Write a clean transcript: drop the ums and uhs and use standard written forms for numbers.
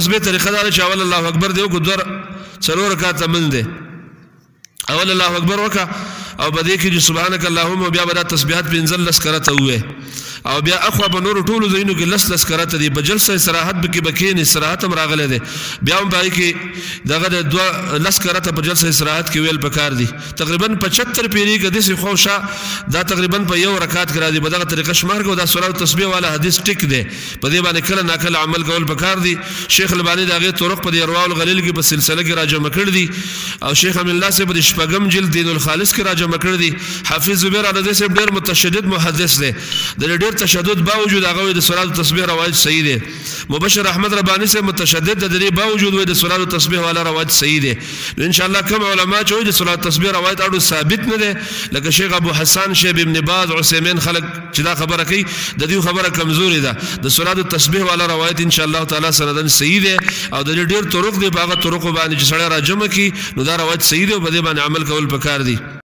تسبیح طریقه دا چې اول الله اکبر دی او څلور رکعات من دی اول الله اکبر وکا او بده کې چې سبحانك اللهم بیا به تسبیحات پنځل لس کرته وې او بیا اخوا په نور ټولو زینو کې لس کرته دی په جلسه استراحت کې بکین استراحت هم راغله دی بیا هم پای کې دغه دوه لس کرته په جلسه استراحت کې ویل پکار دی تقریبا 75 پیری کې د څه خوشا دا تقریبا په یو رکعت کې را دی په دغه طریقه شمار کو دا سورۃ التسبیح والا حدیث ټیک دی په دې باندې کله ناکله عمل کول پکار دی شیخ البانی دغه طرق په ارواء الغلیل کې په سلسله کې راجمع کړ دي او شیخ امین الله سے په شپږم جلد دین الخالص کې راجمع کړ دي حافظ زبیر علیه السلام ډیر متشدد محدث دی د ډیر تشدد باوجود هغه د سورۃ التسبیح روایت صحیح دی مبشر احمد ربانی سے متشدد د دې باوجود د سورۃ التسبیح والا روایت صحیح دی ان شاء الله کوم علما چې د سورۃ التسبیح روایت اړو ثابت نه دی لکه شیخ ابو حسن شیخ ابن باز عثیمین خلق چې دا خبره کوي د دې خبره کمزوري ده د سورۃ التسبیح والا روایت ان شاء الله تعالی سندن صحیح دی او د ډیر طرق دی په هغه طرق باندې چې سره راجمع کی نو دا روایت صحیح دی او په دې باندې عمل کول پکار دی